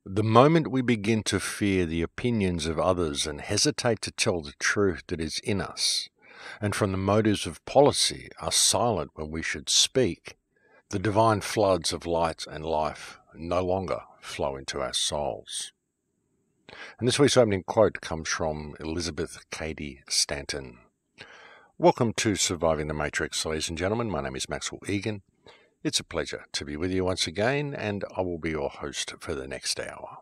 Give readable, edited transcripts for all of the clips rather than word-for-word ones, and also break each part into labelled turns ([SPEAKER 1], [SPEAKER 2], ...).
[SPEAKER 1] The moment we begin to fear the opinions of others and hesitate to tell the truth that is in us, and from the motives of policy are silent when we should speak, the divine floods of light and life no longer flow into our souls. And this week's opening quote comes from Elizabeth Cady Stanton. Welcome to Surviving the Matrix, ladies and gentlemen. My name is Maxwell Egan. It's a pleasure to be with you once again, and I will be your host for the next hour.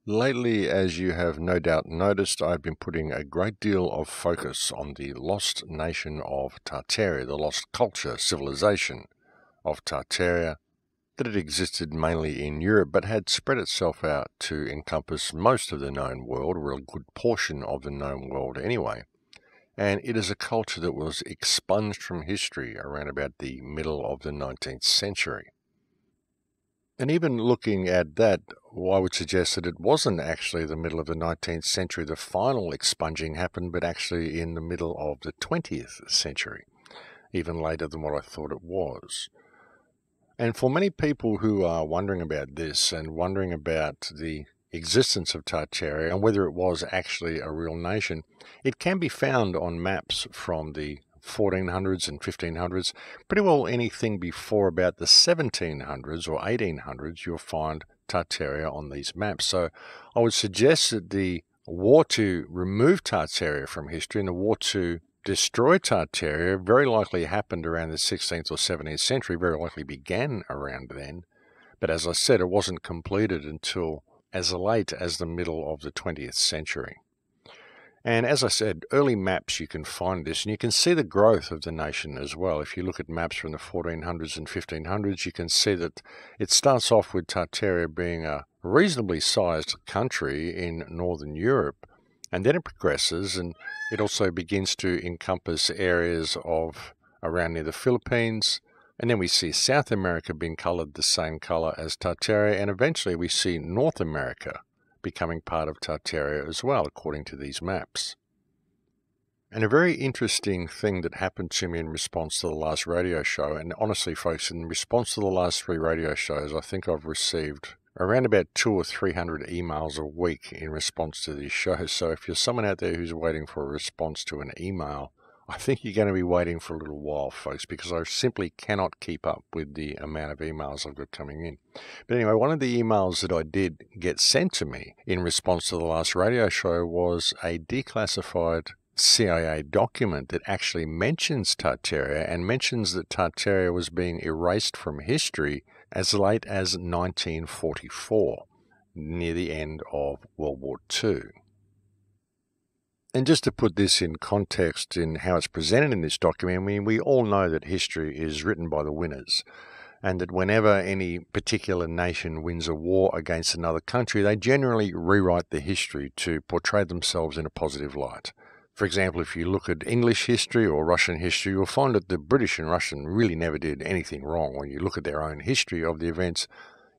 [SPEAKER 1] Lately, as you have no doubt noticed, I've been putting a great deal of focus on the lost nation of Tartaria, the lost culture, civilization of Tartaria, that it existed mainly in Europe, but had spread itself out to encompass most of the known world, or a good portion of the known world anyway. And it is a culture that was expunged from history around about the middle of the 19th century. And even looking at that, I would suggest that it wasn't actually the middle of the 19th century the final expunging happened, but actually in the middle of the 20th century, even later than what I thought it was. And for many people who are wondering about this and wondering about the existence of Tartaria and whether it was actually a real nation, it can be found on maps from the 1400s and 1500s. Pretty well anything before about the 1700s or 1800s, you'll find Tartaria on these maps. So I would suggest that the war to remove Tartaria from history and the war to destroy Tartaria very likely happened around the 16th or 17th century, very likely began around then. But as I said, it wasn't completed until as late as the middle of the 20th century. And as I said, early maps you can find this, and you can see the growth of the nation as well. If you look at maps from the 1400s and 1500s, you can see that it starts off with Tartaria being a reasonably sized country in northern Europe, and then it progresses, and it also begins to encompass areas of around near the Philippines. And then we see South America being coloured the same colour as Tartaria, and eventually we see North America becoming part of Tartaria as well, according to these maps. And a very interesting thing that happened to me in response to the last radio show, and honestly folks, in response to the last 3 radio shows, I think I've received around about 200 or 300 emails a week in response to these shows. So if you're someone out there who's waiting for a response to an email, I think you're going to be waiting for a little while, folks, because I simply cannot keep up with the amount of emails I've got coming in. But anyway, one of the emails that I did get sent to me in response to the last radio show was a declassified CIA document that actually mentions Tartaria and mentions that Tartaria was being erased from history as late as 1944, near the end of World War II. And just to put this in context in how it's presented in this document, I mean, we all know that history is written by the winners, and that whenever any particular nation wins a war against another country, they generally rewrite the history to portray themselves in a positive light. For example, if you look at English history or Russian history, you'll find that the British and Russian really never did anything wrong. When you look at their own history of the events,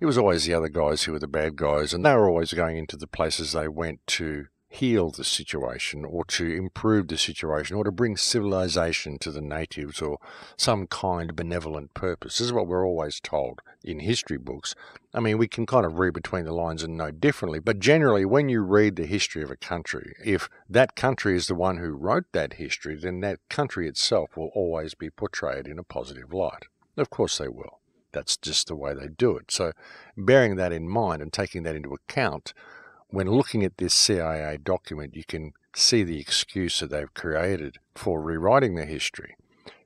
[SPEAKER 1] it was always the other guys who were the bad guys, and they were always going into the places they went to heal the situation or to improve the situation or to bring civilization to the natives or some kind of benevolent purpose. This is what we're always told in history books. I mean, we can kind of read between the lines and know differently, but generally when you read the history of a country, if that country is the one who wrote that history, then that country itself will always be portrayed in a positive light. Of course they will. That's just the way they do it. So bearing that in mind and taking that into account, when looking at this CIA document, you can see the excuse that they've created for rewriting the history.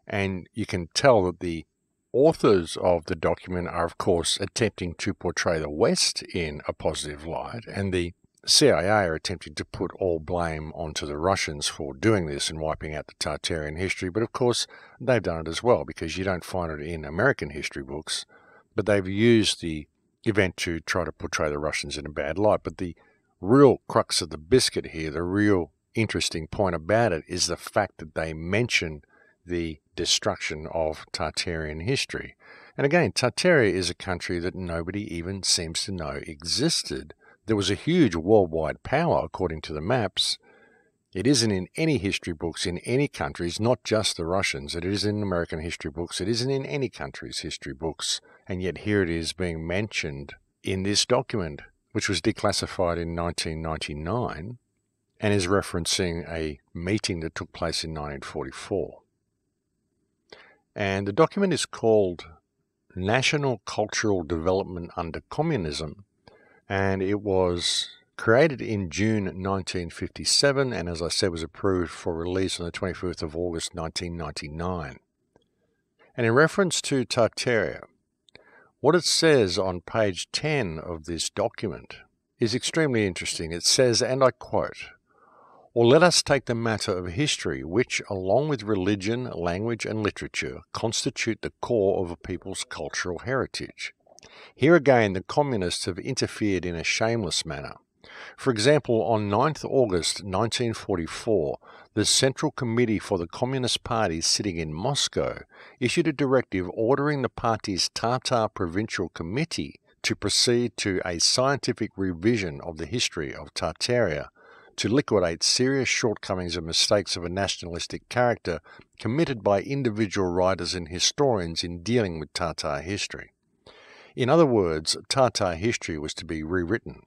[SPEAKER 1] And you can tell that the authors of the document are, of course, attempting to portray the West in a positive light, and the CIA are attempting to put all blame onto the Russians for doing this and wiping out the Tartarian history. But, of course, they've done it as well, because you don't find it in American history books. But they've used the event to try to portray the Russians in a bad light. But the real crux of the biscuit here, the real interesting point about it, is the fact that they mention the destruction of Tartarian history. And again, Tartaria is a country that nobody even seems to know existed. There was a huge worldwide power, according to the maps. It isn't in any history books in any countries, not just the Russians. It is in American history books. It isn't in any country's history books. And yet here it is being mentioned in this document, which was declassified in 1999 and is referencing a meeting that took place in 1944. And the document is called National Cultural Development Under Communism, and it was created in June 1957 and, as I said, was approved for release on the 25th of August 1999. And in reference to Tartaria, what it says on page 10 of this document is extremely interesting. It says, and I quote, "Or let us take the matter of history, which, along with religion, language, and literature, constitute the core of a people's cultural heritage. Here again, the communists have interfered in a shameless manner. For example, on 9th August 1944, the Central Committee for the Communist Party sitting in Moscow issued a directive ordering the party's Tatar Provincial Committee to proceed to a scientific revision of the history of Tartaria, to liquidate serious shortcomings and mistakes of a nationalistic character committed by individual writers and historians in dealing with Tatar history. In other words, Tatar history was to be rewritten.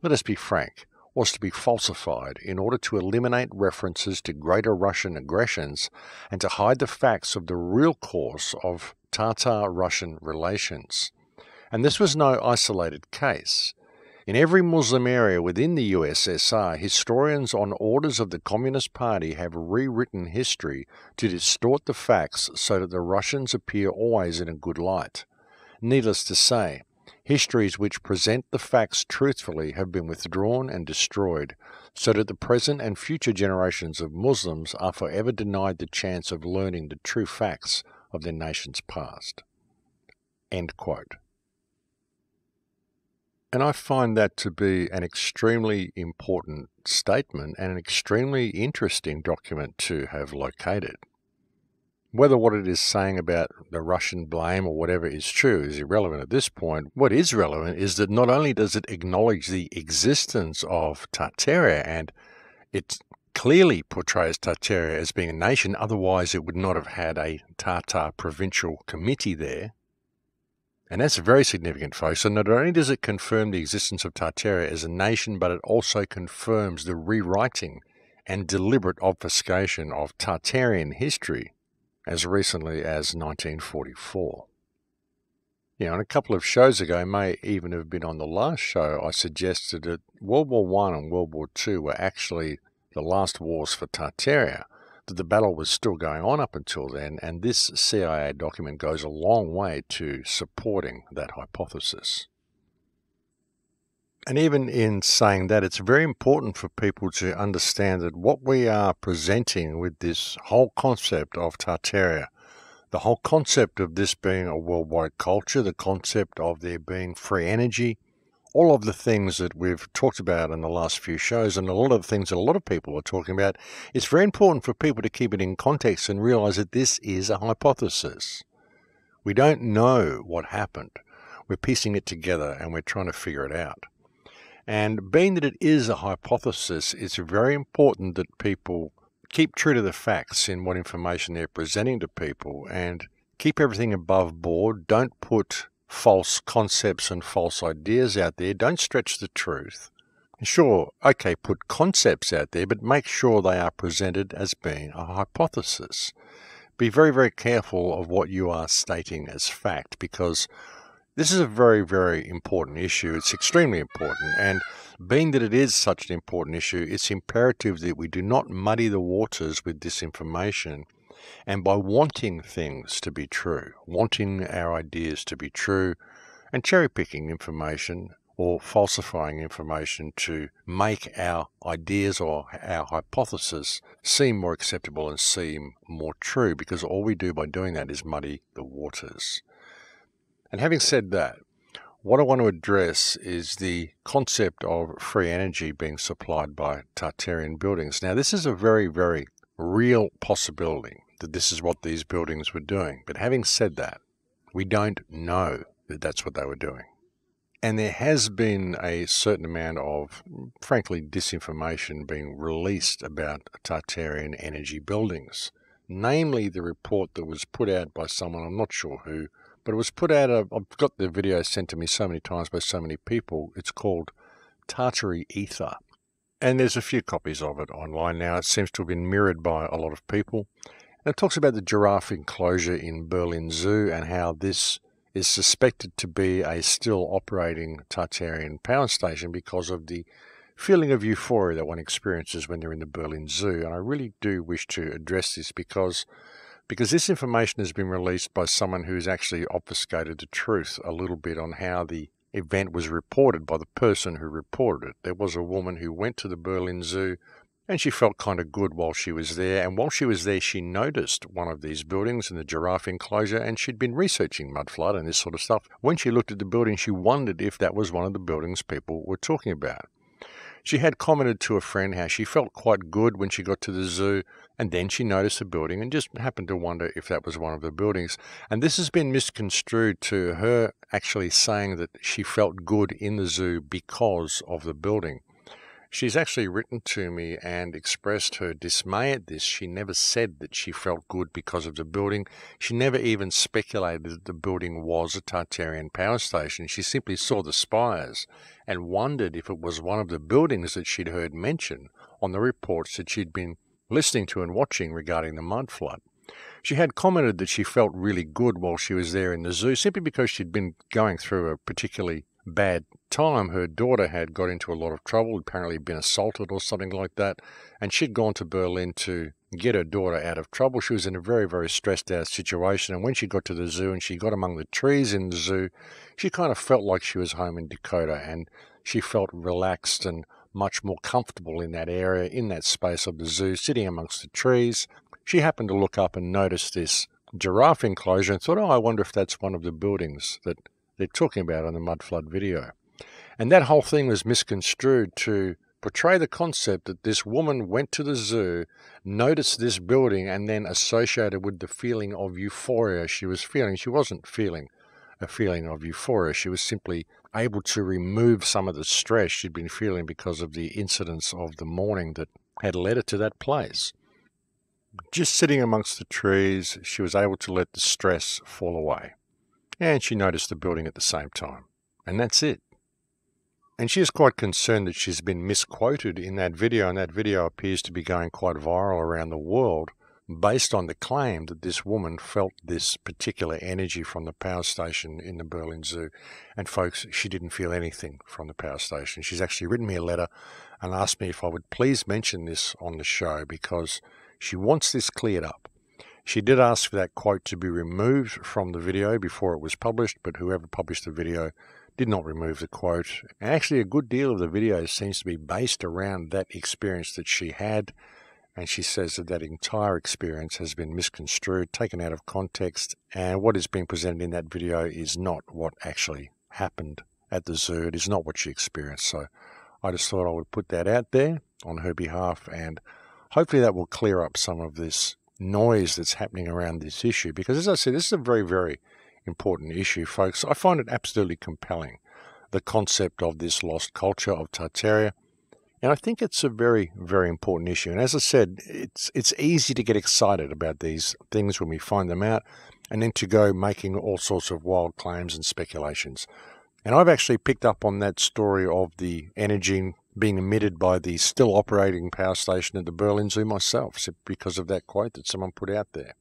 [SPEAKER 1] Let us be frank, was to be falsified in order to eliminate references to Greater Russian aggressions and to hide the facts of the real course of Tatar-Russian relations. And this was no isolated case. In every Muslim area within the USSR, historians on orders of the Communist Party have rewritten history to distort the facts so that the Russians appear always in a good light. Needless to say, histories which present the facts truthfully have been withdrawn and destroyed, so that the present and future generations of Muslims are forever denied the chance of learning the true facts of their nation's past." End quote. And I find that to be an extremely important statement and an extremely interesting document to have located. Whether what it is saying about the Russian blame or whatever is true is irrelevant at this point. What is relevant is that not only does it acknowledge the existence of Tartaria, and it clearly portrays Tartaria as being a nation, otherwise it would not have had a Tatar Provincial Committee there. And that's very significant, folks. So not only does it confirm the existence of Tartaria as a nation, but it also confirms the rewriting and deliberate obfuscation of Tartarian history as recently as 1944. And a couple of shows ago, may even have been on the last show, I suggested that World War I and World War II were actually the last wars for Tartaria, that the battle was still going on up until then, and this CIA document goes a long way to supporting that hypothesis. And even in saying that, it's very important for people to understand that what we are presenting with this whole concept of Tartaria, the whole concept of this being a worldwide culture, the concept of there being free energy, all of the things that we've talked about in the last few shows, and a lot of the things that a lot of people are talking about, it's very important for people to keep it in context and realize that this is a hypothesis. We don't know what happened. We're piecing it together and we're trying to figure it out. And being that it is a hypothesis, it's very important that people keep true to the facts in what information they're presenting to people and keep everything above board. Don't put false concepts and false ideas out there. Don't stretch the truth. Sure, okay, put concepts out there, but make sure they are presented as being a hypothesis. Be very, very careful of what you are stating as fact, because this is a very, very important issue. It's extremely important, and being that it is such an important issue, it's imperative that we do not muddy the waters with disinformation. And by wanting things to be true, wanting our ideas to be true, and cherry-picking information or falsifying information to make our ideas or our hypothesis seem more acceptable and seem more true, because all we do by doing that is muddy the waters. And having said that, what I want to address is the concept of free energy being supplied by Tartarian buildings. Now, this is a very, very real possibility that this is what these buildings were doing. But having said that, we don't know that that's what they were doing. And there has been a certain amount of, frankly, disinformation being released about Tartarian energy buildings. Namely, the report that was put out by someone, I'm not sure who, But it was put out, I've got the video sent to me so many times by so many people. It's called Tartarian Erasure. And there's a few copies of it online now. It seems to have been mirrored by a lot of people. And it talks about the giraffe enclosure in Berlin Zoo and how this is suspected to be a still operating Tartarian power station because of the feeling of euphoria that one experiences when they're in the Berlin Zoo. And I really do wish to address this because this information has been released by someone who's actually obfuscated the truth a little bit on how the event was reported by the person who reported it. There was a woman who went to the Berlin Zoo and she felt kind of good while she was there. And while she was there, she noticed one of these buildings in the giraffe enclosure, and she'd been researching mudflood and this sort of stuff. When she looked at the building, she wondered if that was one of the buildings people were talking about. She had commented to a friend how she felt quite good when she got to the zoo, and then she noticed the building and just happened to wonder if that was one of the buildings. And this has been misconstrued to her actually saying that she felt good in the zoo because of the building. She's actually written to me and expressed her dismay at this. She never said that she felt good because of the building. She never even speculated that the building was a Tartarian power station. She simply saw the spires and wondered if it was one of the buildings that she'd heard mentioned on the reports that she'd been listening to and watching regarding the mud flood. She had commented that she felt really good while she was there in the zoo simply because she'd been going through a particularly bad time. Her daughter had got into a lot of trouble, apparently been assaulted or something like that, and she'd gone to Berlin to get her daughter out of trouble. She was in a very, very stressed out situation, and when she got to the zoo and she got among the trees in the zoo, she kind of felt like she was home in Dakota, and she felt relaxed and much more comfortable in that area, in that space of the zoo, sitting amongst the trees. She happened to look up and notice this giraffe enclosure and thought, oh, I wonder if that's one of the buildings that they're talking about on the mud flood video. And that whole thing was misconstrued to portray the concept that this woman went to the zoo, noticed this building, and then associated with the feeling of euphoria she was feeling. She wasn't feeling a feeling of euphoria. She was simply able to remove some of the stress she'd been feeling because of the incidents of the morning that had led her to that place. Just sitting amongst the trees, she was able to let the stress fall away. And she noticed the building at the same time. And that's it. And she is quite concerned that she's been misquoted in that video, and that video appears to be going quite viral around the world based on the claim that this woman felt this particular energy from the power station in the Berlin Zoo. And folks, she didn't feel anything from the power station. She's actually written me a letter and asked me if I would please mention this on the show because she wants this cleared up. She did ask for that quote to be removed from the video before it was published, but whoever published the video did not remove the quote. And actually a good deal of the video seems to be based around that experience that she had, and she says that that entire experience has been misconstrued, taken out of context, and what is being presented in that video is not what actually happened at the zoo. It is not what she experienced. So I just thought I would put that out there on her behalf, and hopefully that will clear up some of this noise that's happening around this issue, because as I said, this is a very, very important issue, folks. I find it absolutely compelling, the concept of this lost culture of Tartaria, and I think it's a very, very important issue. And as I said, it's easy to get excited about these things when we find them out, and then to go making all sorts of wild claims and speculations. And I've actually picked up on that story of the energy being emitted by the still operating power station at the Berlin Zoo myself, because of that quote that someone put out there.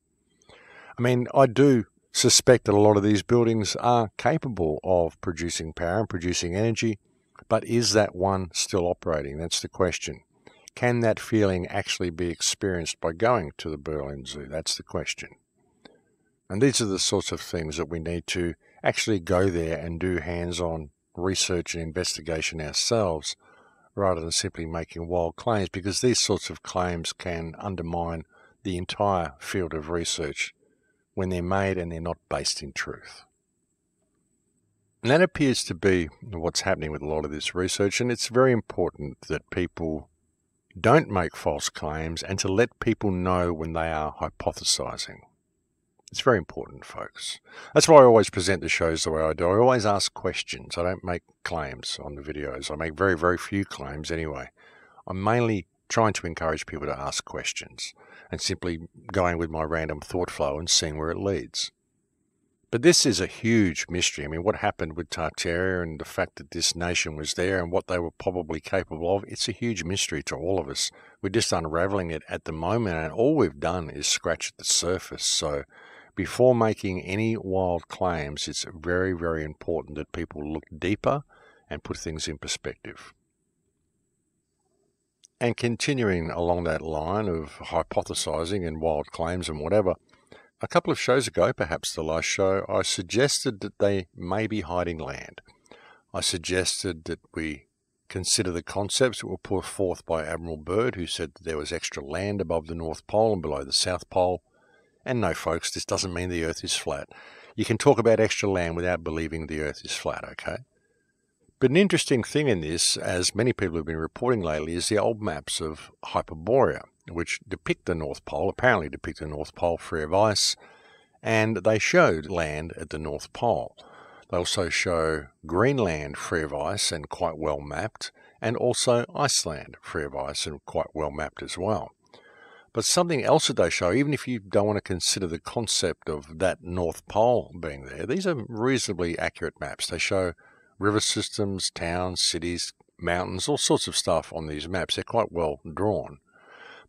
[SPEAKER 1] I mean, I do suspect that a lot of these buildings are capable of producing power and producing energy, but is that one still operating? That's the question. Can that feeling actually be experienced by going to the Berlin Zoo? That's the question. And these are the sorts of things that we need to actually go there and do hands-on research and investigation ourselves, rather than simply making wild claims, because these sorts of claims can undermine the entire field of research when they're made and they're not based in truth. And that appears to be what's happening with a lot of this research, and it's very important that people don't make false claims and to let people know when they are hypothesizing. It's very important, folks. That's why I always present the shows the way I do. I always ask questions. I don't make claims on the videos. I make very, very few claims anyway. I'm mainly trying to encourage people to ask questions and simply going with my random thought flow and seeing where it leads. But this is a huge mystery. I mean, what happened with Tartaria and the fact that this nation was there and what they were probably capable of, it's a huge mystery to all of us. We're just unraveling it at the moment, and all we've done is scratch at the surface. So before making any wild claims, it's very, very important that people look deeper and put things in perspective. And continuing along that line of hypothesizing and wild claims and whatever, a couple of shows ago, perhaps the last show, I suggested that they may be hiding land. I suggested that we consider the concepts that were put forth by Admiral Byrd, who said that there was extra land above the North Pole and below the South Pole. And no, folks, this doesn't mean the Earth is flat. You can talk about extra land without believing the Earth is flat, okay? But an interesting thing in this, as many people have been reporting lately, is the old maps of Hyperborea, which depict the North Pole, apparently depict the North Pole free of ice, and they showed land at the North Pole. They also show Greenland free of ice and quite well mapped, and also Iceland free of ice and quite well mapped as well. But something else that they show, even if you don't want to consider the concept of that North Pole being there, these are reasonably accurate maps. They show river systems, towns, cities, mountains, all sorts of stuff on these maps. They're quite well drawn.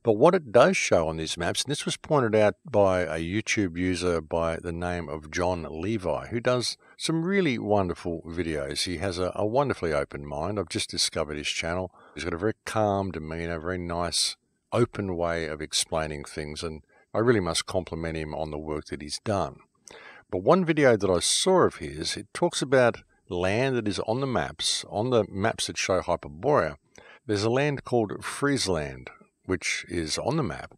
[SPEAKER 1] But what it does show on these maps, and this was pointed out by a YouTube user by the name of John Levi, who does some really wonderful videos. He has a wonderfully open mind. I've just discovered his channel. He's got a very calm demeanor, very nice, open way of explaining things, and I really must compliment him on the work that he's done. But one video that I saw of his, it talks about land that is on the maps that show Hyperborea. There's a land called Friesland, which is on the map,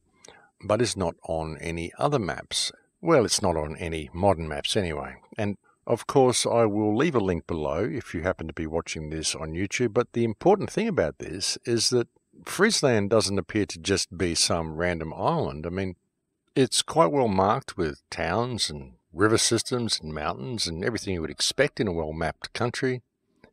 [SPEAKER 1] but is not on any other maps. Well, it's not on any modern maps anyway. And of course, I will leave a link below if you happen to be watching this on YouTube. But the important thing about this is that Friesland doesn't appear to just be some random island. I mean, it's quite well marked with towns and river systems and mountains and everything you would expect in a well-mapped country.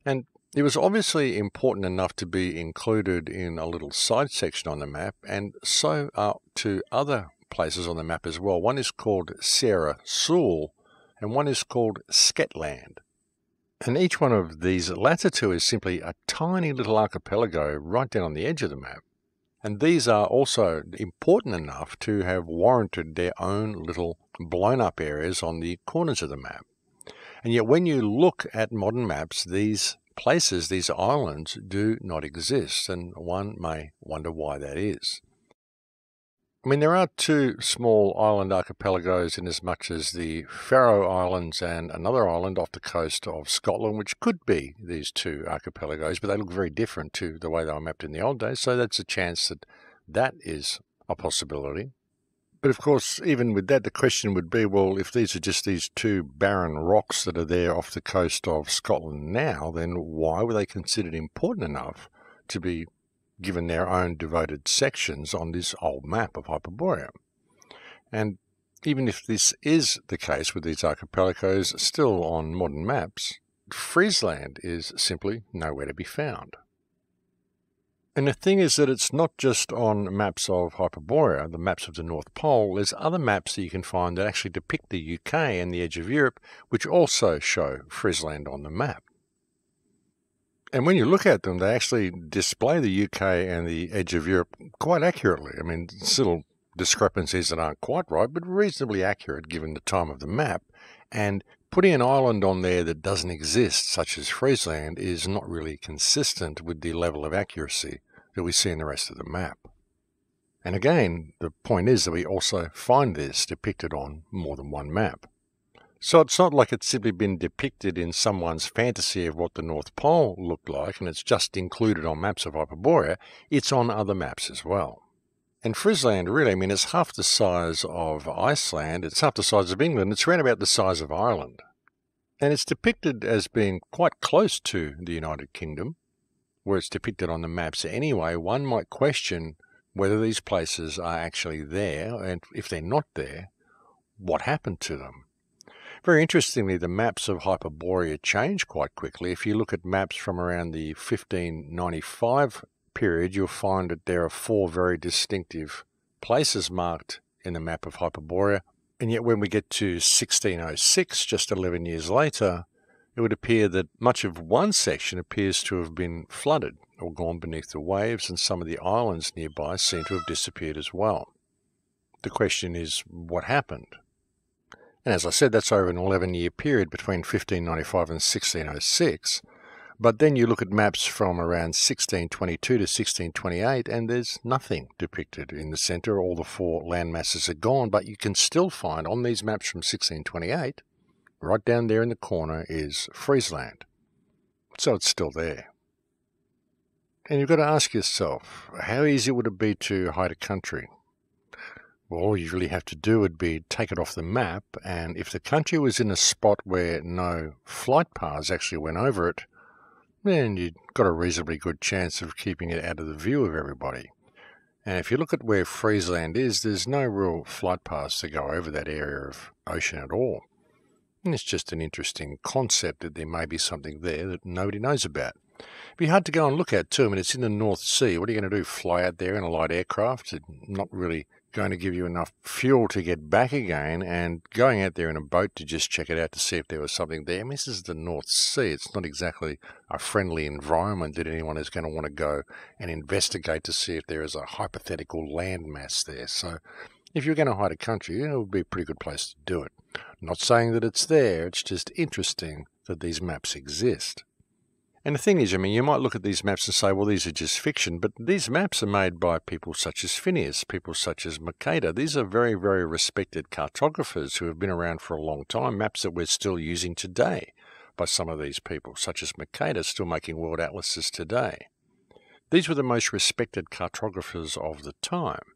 [SPEAKER 1] And it was obviously important enough to be included in a little side section on the map, and so are two other places on the map as well. One is called Sierra Sul, and one is called Sketland. And each one of these latter two is simply a tiny little archipelago right down on the edge of the map. And these are also important enough to have warranted their own little blown-up areas on the corners of the map. And yet when you look at modern maps, these places, these islands, do not exist, and one may wonder why that is. I mean, there are two small island archipelagos in as much as the Faroe Islands and another island off the coast of Scotland, which could be these two archipelagos, but they look very different to the way they were mapped in the old days, so that's a chance that that is a possibility. But of course, even with that, the question would be, well, if these are just these two barren rocks that are there off the coast of Scotland now, then why were they considered important enough to be given their own devoted sections on this old map of Hyperborea? And even if this is the case with these archipelagos still on modern maps, Friesland is simply nowhere to be found. And the thing is that it's not just on maps of Hyperborea, the maps of the North Pole. There's other maps that you can find that actually depict the UK and the edge of Europe, which also show Friesland on the map. And when you look at them, they actually display the UK and the edge of Europe quite accurately. I mean, little discrepancies that aren't quite right, but reasonably accurate given the time of the map. And putting an island on there that doesn't exist, such as Friesland, is not really consistent with the level of accuracy that we see in the rest of the map. And again, the point is that we also find this depicted on more than one map. So it's not like it's simply been depicted in someone's fantasy of what the North Pole looked like, and it's just included on maps of Hyperborea. It's on other maps as well. And Friesland, really, I mean, it's half the size of Iceland, it's half the size of England, it's around about the size of Ireland. And it's depicted as being quite close to the United Kingdom, where it's depicted on the maps anyway. One might question whether these places are actually there, and if they're not there, what happened to them? Very interestingly, the maps of Hyperborea change quite quickly. If you look at maps from around the 1595 period, you'll find that there are four very distinctive places marked in the map of Hyperborea. And yet when we get to 1606, just 11 years later, it would appear that much of one section appears to have been flooded or gone beneath the waves, and some of the islands nearby seem to have disappeared as well. The question is, what happened? And as I said, that's over an 11-year period between 1595 and 1606. But then you look at maps from around 1622 to 1628, and there's nothing depicted in the centre. All the four land masses are gone, but you can still find on these maps from 1628, right down there in the corner is Friesland. So it's still there. And you've got to ask yourself, how easy would it be to hide a country? Well, all you really have to do would be take it off the map, and if the country was in a spot where no flight paths actually went over it, then you've got a reasonably good chance of keeping it out of the view of everybody. And if you look at where Friesland is, there's no real flight paths to go over that area of ocean at all. And it's just an interesting concept that there may be something there that nobody knows about. It'd be hard to go and look at too. I mean, it's in the North Sea. What are you going to do, fly out there in a light aircraft? It's not really going to give you enough fuel to get back again, and going out there in a boat to just check it out to see if there was something there. I mean, this is the North Sea. It's not exactly a friendly environment that anyone is going to want to go and investigate to see if there is a hypothetical landmass there. So if you're going to hide a country, it would be a pretty good place to do it. Not saying that it's there, it's just interesting that these maps exist. And the thing is, I mean, you might look at these maps and say, well, these are just fiction, but these maps are made by people such as Phineas, people such as Mercator. These are very, very respected cartographers who have been around for a long time, maps that we're still using today by some of these people, such as Mercator, still making world atlases today. These were the most respected cartographers of the time.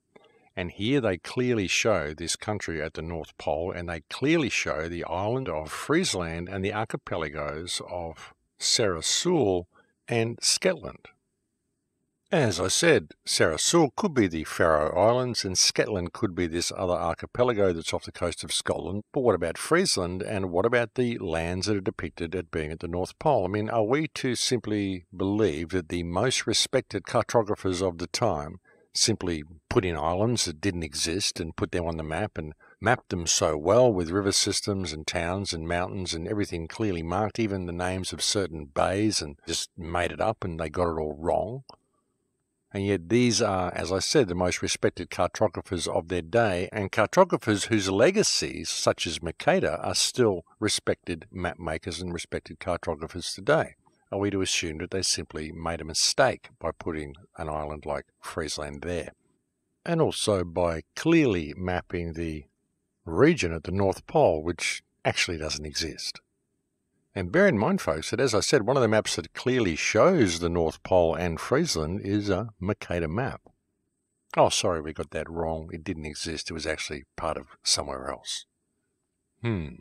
[SPEAKER 1] And here they clearly show this country at the North Pole, and they clearly show the island of Friesland and the archipelagos of Sarasul and Shetland. As I said, Sarasul could be the Faroe Islands and Shetland could be this other archipelago that's off the coast of Scotland. But what about Friesland, and what about the lands that are depicted as being at the North Pole? I mean, are we to simply believe that the most respected cartographers of the time simply put in islands that didn't exist and put them on the map and mapped them so well with river systems and towns and mountains and everything clearly marked, even the names of certain bays, and just made it up and they got it all wrong? And yet these are, as I said, the most respected cartographers of their day, and cartographers whose legacies, such as Mercator, are still respected map makers and respected cartographers today. Are we to assume that they simply made a mistake by putting an island like Friesland there? And also by clearly mapping the region at the North Pole, which actually doesn't exist. And bear in mind, folks, that as I said, one of the maps that clearly shows the North Pole and Friesland is a Mercator map. Oh, sorry, we got that wrong. It didn't exist. It was actually part of somewhere else. It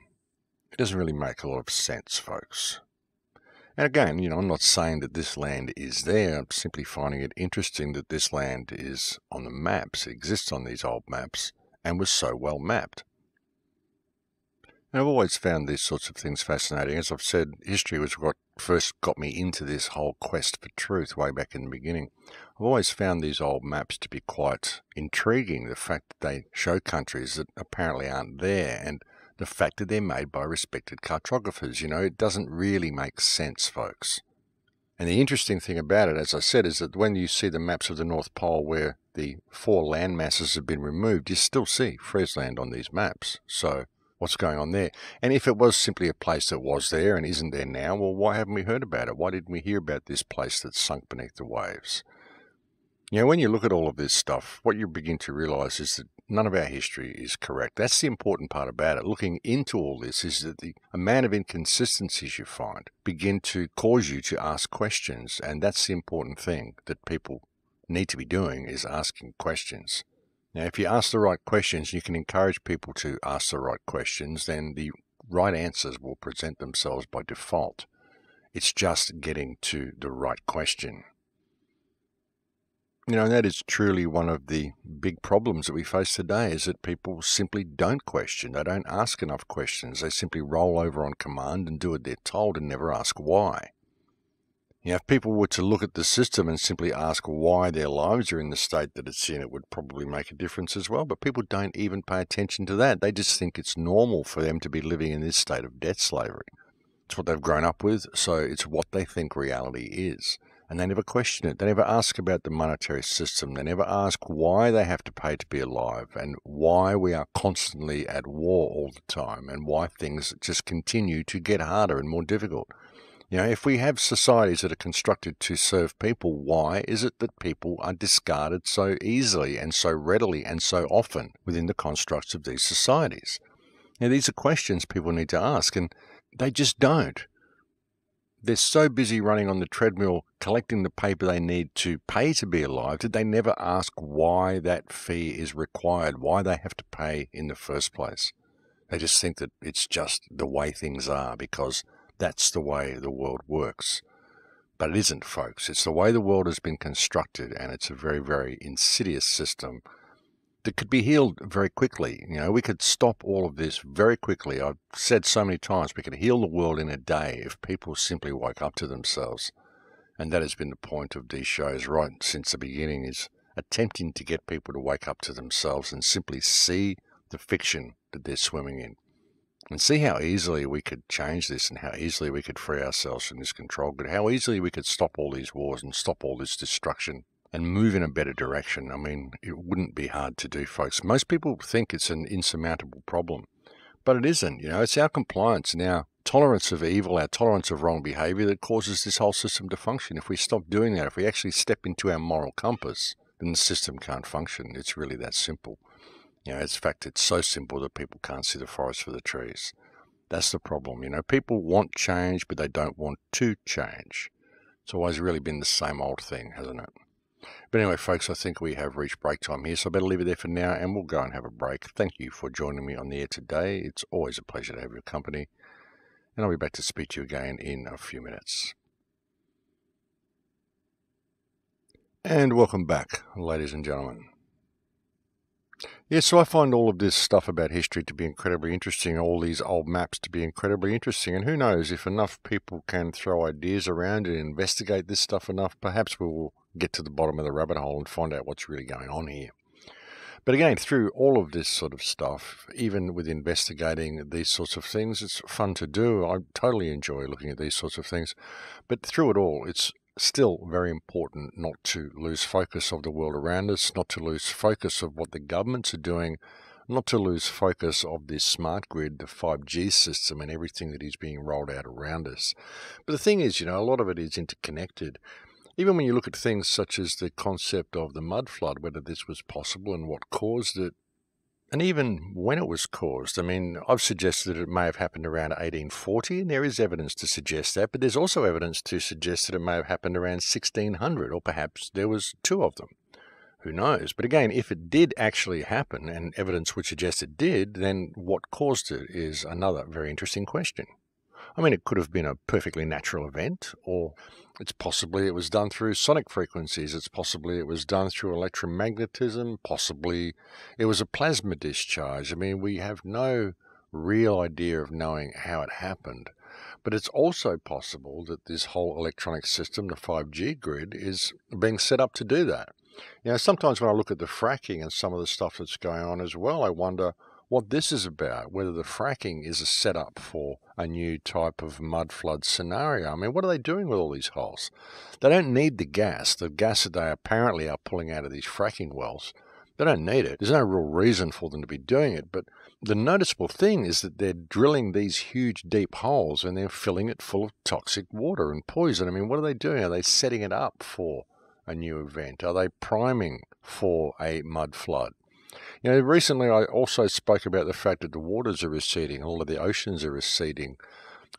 [SPEAKER 1] doesn't really make a lot of sense, folks. And again, I'm not saying that this land is there. I'm simply finding it interesting that this land is on the maps, it exists on these old maps, and was so well mapped. And I've always found these sorts of things fascinating. As I've said, history was what first got me into this whole quest for truth way back in the beginning. I've always found these old maps to be quite intriguing, the fact that they show countries that apparently aren't there, and the fact that they're made by respected cartographers. It doesn't really make sense, folks. And the interesting thing about it, as I said, is that when you see the maps of the North Pole where the four land masses have been removed, you still see Friesland on these maps. So what's going on there? And if it was simply a place that was there and isn't there now, well, why haven't we heard about it? Why didn't we hear about this place that's sunk beneath the waves? When you look at all of this stuff, what you begin to realize is that none of our history is correct. That's the important part about it. Looking into all this is that the amount of inconsistencies you find begin to cause you to ask questions, and that's the important thing that people need to be doing, is asking questions. Now, if you ask the right questions, you can encourage people to ask the right questions, then the right answers will present themselves by default. It's just getting to the right question. And that is truly one of the big problems that we face today, is that people simply don't question. They don't ask enough questions. They simply roll over on command and do what they're told and never ask why. If people were to look at the system and simply ask why their lives are in the state that it's in, it would probably make a difference as well. But people don't even pay attention to that. They just think it's normal for them to be living in this state of debt slavery. It's what they've grown up with, so it's what they think reality is. And they never question it. They never ask about the monetary system. They never ask why they have to pay to be alive and why we are constantly at war all the time and why things just continue to get harder and more difficult. If we have societies that are constructed to serve people, why is it that people are discarded so easily and so readily and so often within the constructs of these societies? These are questions people need to ask, and they just don't. They're so busy running on the treadmill, collecting the paper they need to pay to be alive, that they never ask why that fee is required, why they have to pay in the first place. They just think that it's just the way things are because that's the way the world works. But it isn't, folks. It's the way the world has been constructed, and it's a very, very insidious system that could be healed very quickly. We could stop all of this very quickly. I've said so many times, we could heal the world in a day if people simply woke up to themselves. And that has been the point of these shows right since the beginning, is attempting to get people to wake up to themselves and simply see the fiction that they're swimming in. And see how easily we could change this and how easily we could free ourselves from this control, but how easily we could stop all these wars and stop all this destruction and move in a better direction. It wouldn't be hard to do, folks. Most people think it's an insurmountable problem, but it isn't. It's our compliance and our tolerance of evil, our tolerance of wrong behavior that causes this whole system to function. If we stop doing that, if we actually step into our moral compass, then the system can't function. It's really that simple. In fact, it's so simple that people can't see the forest for the trees. That's the problem. People want change, but they don't want to change. It's always really been the same old thing, hasn't it? But anyway, folks, I think we have reached break time here, so I better leave it there for now, and we'll go and have a break. Thank you for joining me on the air today. It's always a pleasure to have your company, and I'll be back to speak to you again in a few minutes. And welcome back, ladies and gentlemen. So I find all of this stuff about history to be incredibly interesting, all these old maps to be incredibly interesting, and who knows, if enough people can throw ideas around and investigate this stuff enough, perhaps we will get to the bottom of the rabbit hole and find out what's really going on here. But again, through all of this sort of stuff, even with investigating these sorts of things, it's fun to do. I totally enjoy looking at these sorts of things. But through it all, it's still very important not to lose focus of the world around us, not to lose focus of what the governments are doing, not to lose focus of this smart grid, the 5G system, and everything that is being rolled out around us. But the thing is, a lot of it is interconnected. Even when you look at things such as the concept of the mud flood, whether this was possible and what caused it, and even when it was caused. I've suggested that it may have happened around 1840, and there is evidence to suggest that, but there's also evidence to suggest that it may have happened around 1600, or perhaps there was two of them. Who knows? But again, if it did actually happen, and evidence would suggest it did, then what caused it is another very interesting question. It could have been a perfectly natural event, or it's possibly it was done through sonic frequencies, it's possibly it was done through electromagnetism, possibly it was a plasma discharge. We have no real idea of knowing how it happened. But it's also possible that this whole electronic system, the 5G grid, is being set up to do that. Sometimes when I look at the fracking and some of the stuff that's going on as well, I wonder what this is about, whether the fracking is a setup for a new type of mud flood scenario. What are they doing with all these holes? They don't need the gas that they apparently are pulling out of these fracking wells. They don't need it. There's no real reason for them to be doing it, but the noticeable thing is that they're drilling these huge deep holes and they're filling it full of toxic water and poison. What are they doing? Are they setting it up for a new event? Are they priming for a mud flood? Recently I also spoke about the fact that the waters are receding, all of the oceans are receding.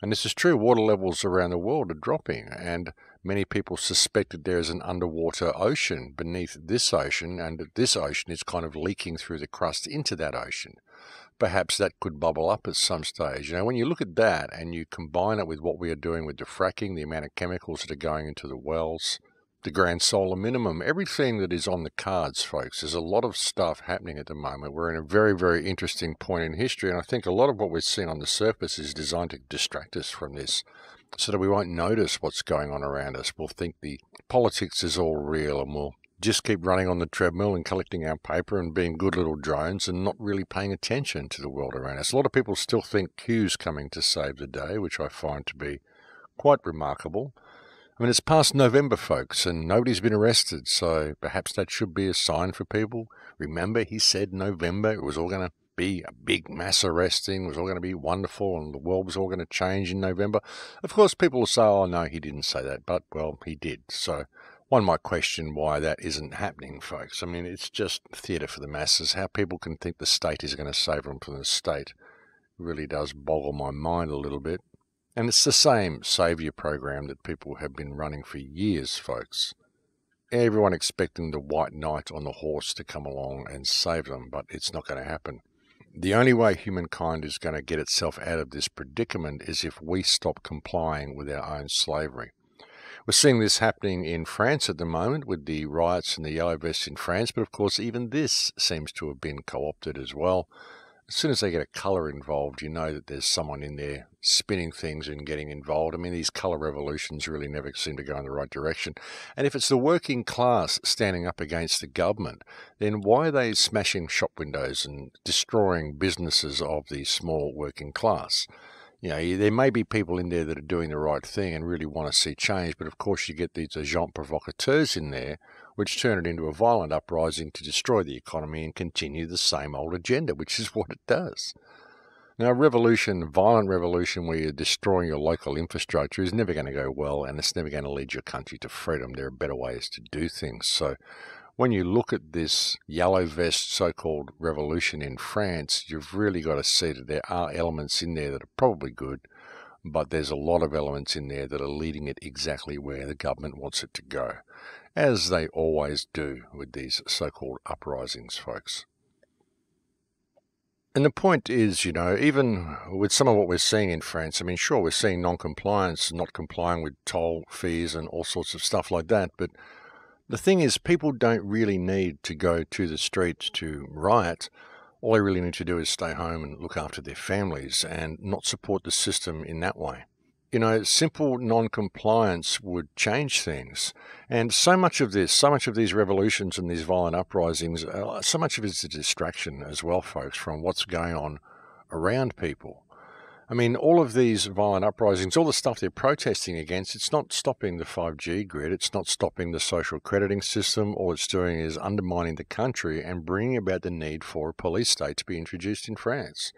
[SPEAKER 1] And this is true, water levels around the world are dropping, and many people suspect that there is an underwater ocean beneath this ocean, and that this ocean is kind of leaking through the crust into that ocean. Perhaps that could bubble up at some stage. When you look at that and you combine it with what we are doing with the fracking, the amount of chemicals that are going into the wells, the grand solar minimum, everything that is on the cards, folks. There's a lot of stuff happening at the moment. We're in a very, very interesting point in history, and I think a lot of what we're seeing on the surface is designed to distract us from this. so that we won't notice what's going on around us. We'll think the politics is all real, and we'll just keep running on the treadmill and collecting our paper and being good little drones and not really paying attention to the world around us. A lot of people still think Q's coming to save the day, which I find to be quite remarkable. I mean, it's past November, folks, and nobody's been arrested, so perhaps that should be a sign for people. Remember, he said November, it was all going to be a big mass arresting, it was all going to be wonderful, and the world was all going to change in November. Of course, people will say, oh, no, he didn't say that, but, well, he did. So one might question why that isn't happening, folks. I mean, it's just theatre for the masses. How people can think the state is going to save them from the state really does boggle my mind a little bit. And it's the same saviour program that people have been running for years, folks. Everyone expecting the white knight on the horse to come along and save them, but it's not going to happen. The only way humankind is going to get itself out of this predicament is if we stop complying with our own slavery. We're seeing this happening in France at the moment with the riots and the yellow vests in France, but of course even this seems to have been co-opted as well. As soon as they get a colour involved, you know that there's someone in there spinning things and getting involved. I mean, these colour revolutions really never seem to go in the right direction. And if it's the working class standing up against the government, then why are they smashing shop windows and destroying businesses of the small working class? You know, there may be people in there that are doing the right thing and really want to see change, but of course you get these agents provocateurs in there which turn it into a violent uprising to destroy the economy and continue the same old agenda, which is what it does. Now, a revolution, violent revolution where you're destroying your local infrastructure is never going to go well, and it's never going to lead your country to freedom. There are better ways to do things. So when you look at this yellow vest so-called revolution in France, you've really got to see that there are elements in there that are probably good, but there's a lot of elements in there that are leading it exactly where the government wants it to go, as they always do with these so-called uprisings, folks. And the point is, you know, even with some of what we're seeing in France, I mean, sure, we're seeing non-compliance, not complying with toll fees and all sorts of stuff like that, but the thing is, people don't really need to go to the streets to riot. All they really need to do is stay home and look after their families and not support the system in that way. You know, simple non-compliance would change things. And so much of these revolutions and these violent uprisings, so much of it is a distraction as well, folks, from what's going on around people. I mean, all of these violent uprisings, all the stuff they're protesting against, it's not stopping the 5G grid, it's not stopping the social crediting system. All it's doing is undermining the country and bringing about the need for a police state to be introduced in France.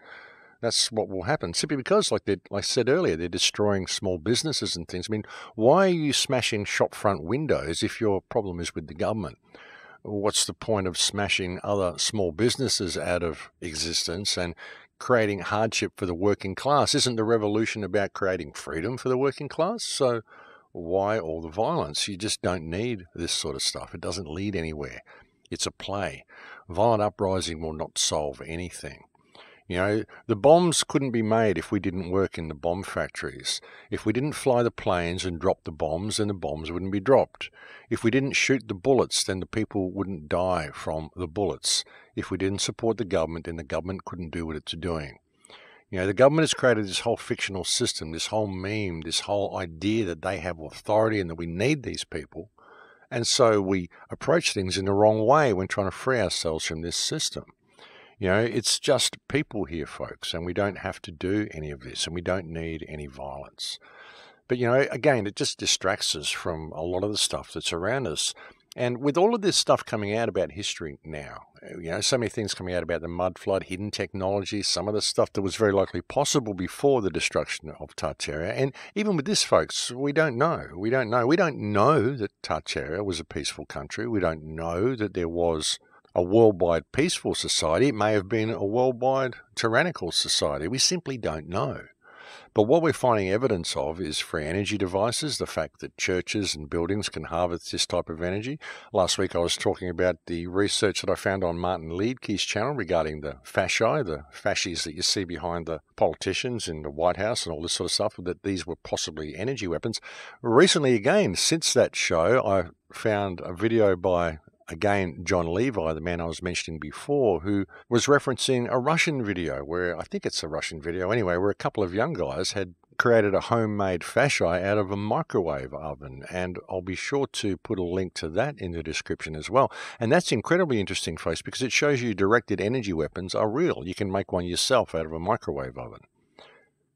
[SPEAKER 1] That's what will happen, simply because, like I said earlier, they're destroying small businesses and things. I mean, why are you smashing shop front windows if your problem is with the government? What's the point of smashing other small businesses out of existence and creating hardship for the working class? Isn't the revolution about creating freedom for the working class? So why all the violence? You just don't need this sort of stuff. It doesn't lead anywhere. It's a play. Violent uprising will not solve anything. You know, the bombs couldn't be made if we didn't work in the bomb factories. If we didn't fly the planes and drop the bombs, then the bombs wouldn't be dropped. If we didn't shoot the bullets, then the people wouldn't die from the bullets. If we didn't support the government, then the government couldn't do what it's doing. You know, the government has created this whole fictional system, this whole meme, this whole idea that they have authority and that we need these people. And so we approach things in the wrong way when trying to free ourselves from this system. You know, it's just people here, folks, and we don't have to do any of this, and we don't need any violence. But, you know, again, it just distracts us from a lot of the stuff that's around us. And with all of this stuff coming out about history now, you know, so many things coming out about the mud flood, hidden technology, some of the stuff that was very likely possible before the destruction of Tartaria. And even with this, folks, we don't know. We don't know that Tartaria was a peaceful country. We don't know that there was a worldwide peaceful society. It may have been a worldwide tyrannical society. We simply don't know. But what we're finding evidence of is free energy devices, the fact that churches and buildings can harvest this type of energy. Last week I was talking about the research that I found on Martin Liedtke's channel regarding the fasci, the fasces that you see behind the politicians in the White House and all this sort of stuff, that these were possibly energy weapons. Recently again, since that show, I found a video by again, John Levi, the man I was mentioning before, who was referencing a Russian video where, I think it's a Russian video anyway, where a couple of young guys had created a homemade fasci out of a microwave oven, and I'll be sure to put a link to that in the description as well. And that's incredibly interesting, folks, because it shows you directed energy weapons are real. You can make one yourself out of a microwave oven.